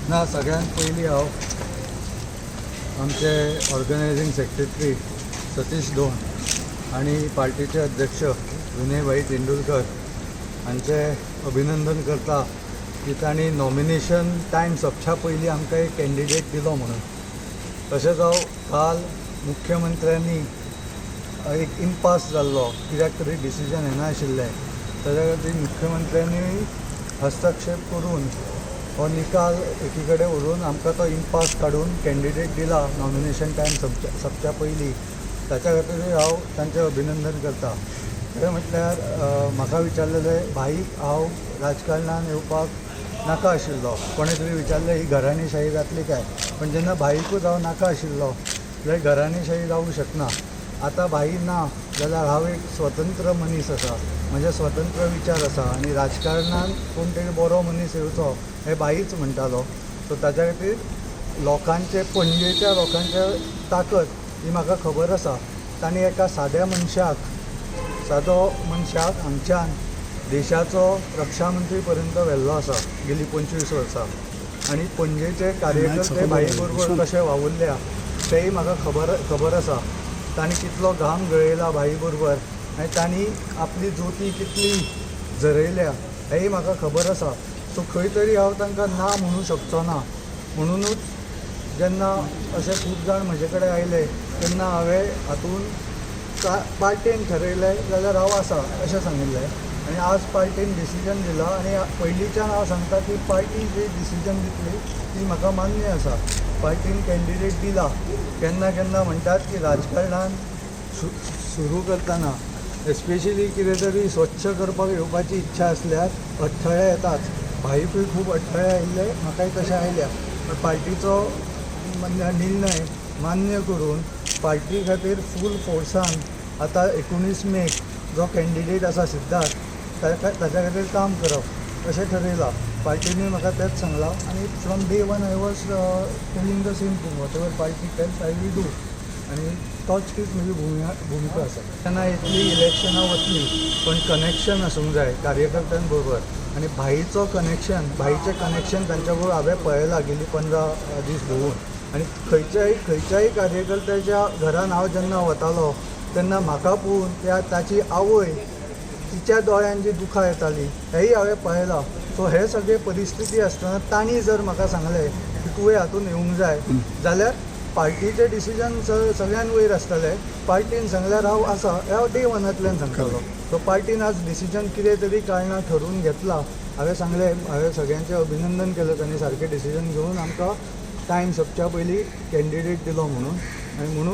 ना सगळ्यांत पयलीं हांव आमचे ऑर्गनायझींग सेक्रेटरी सतीश दोन आणि पार्टीचे अध्यक्ष विनयभाई तेंडुलकर हांचे अभिनंदन करता की तांणी नॉमिनेशन टायम सोंपच्या पयलीं आमकां एक कॅन्डिडेट दिलो म्हणून. तशेंच हांव काल मुख्यमंत्र्यांनी एक इम्पास जाल्लो कित्याक तरी डिसिजन येनाशिल्लें, ताच्या खातीर मुख्यमंत्र्यांनी हस्तक्षेप करून हो निकाल एकी कडेन व्हरून आमकां तो इम्पास काडून कॅन्डिडेट दिला नॉमिनेशन टायम सोंपच्या पयलीं. ताच्या खातीर हांव तांचें अभिनंदन करता. खरें म्हटल्यार म्हाका विचारलेलें भाईक हांव राजकारणान येवपाक नाका आशिल्लो, कोणें तरी विचारलें ही घराणेशाही जातली काय, पण जेन्ना भाईकूच हांव नाका आशिल्लो जाल्यार घराणेशाही जावंक शकना. आतां भाई ना जाल्यार हांव एक स्वतंत्र मनीस आसा, म्हजे स्वतंत्र विचार आसा आनी राजकारणान कोण तरी बरो मनीस येवचो हें भाईच म्हणटालो. सो ताच्या खातीर लोकांचे पणजेच्या लोकांचे ताकद ही म्हाका खबर आसा. तांणी एका साद्या मनशाक हांगच्यान देशाचो रक्षा मंत्री पर्यंत व्हेल्लो आसा गेली 25 वर्सां, आनी पणजेचे कार्यकर्ते भाई बरोबर कशे वावुरल्या तेंय म्हाका खबर आसा. तांणी कितलो घाम गळयला भाई बरोबर आनी तांणी आपली जोती कितली झरयल्या हेंय म्हाका खबर आसा. सो खंय तरी हांव तांकां ना म्हणूं शकचो ना. म्हणुनूच जेन्ना अशे खूब जाण म्हजे कडेन आयले तेन्ना हांवें हातून पार्टेन ठरयलें जाल्यार हांव आसा अशें सांगिल्लें. आनी आज पार्टेन डिसिजन दिला आनी पयलींच्यान हांव सांगता की पार्टी जी डिसिजन दितली ती म्हाका मान्य आसा. पार्टीन कॅन्डिडेट दिला. केन्ना केन्ना म्हणटात की राजकारणान सुरू करतना एस्पेशली कितें तरी स्वच्छ करपाक येवपाची इच्छा आसल्यार अडथळे येतात. भाईकूय खूब अडथळे आयिल्ले, म्हाकाय तशें आयल्या, पण पार्टीचो निर्णय मान्य करून पार्टी खातीर फूल फोर्सान आतां 19 मेक जो कॅन्डिडेट आसा सिद्धार्थ ताच्या खातीर काम करप अशें ठरयलां. पार्टीनी म्हाका तेंच सांगलां आनी from day one I was telling the same thing, whatever party tells I will do. आनी तोच तीच म्हजी भुमिका आसा. तेन्ना इतली इलेक्शनां वतली पण कनेक्शन आसूंक जाय कार्यकर्त्यां बरोबर. आनी भाईचें कनेक्शन तांच्या बरोबर हांवें पळयलां गेली 15 दीस भोंवून. आनी खंयच्याय कार्यकर्त्याच्या घरान हांव जेन्ना वतालो तेन्ना म्हाका पळोवन ताची आवय तिच्या दोळ्यान जी दुखां येताली हेंय हांवें पळयलां. सो हे सगळे परिस्थिती आसतना तांणी जर म्हाका सांगलें की तुवें हातून येवंक जाय जाल्यार पार्टीचें डिसिजन सगळ्यान वयर आसतलें. पार्टीन सांगल्यार हांव आसा हें हांव डे वनांतल्यान सांगतालो. सो पार्टीन आज डिसिजन कितें तरी कारणां ठरोवन घेतलां. हांवें सगळ्यांचें अभिनंदन केलें तांणी सारकें डिसिजन घेवन आमकां टायम सोंपच्या पयलीं कॅन्डिडेट दिलो म्हणून. आनी म्हणून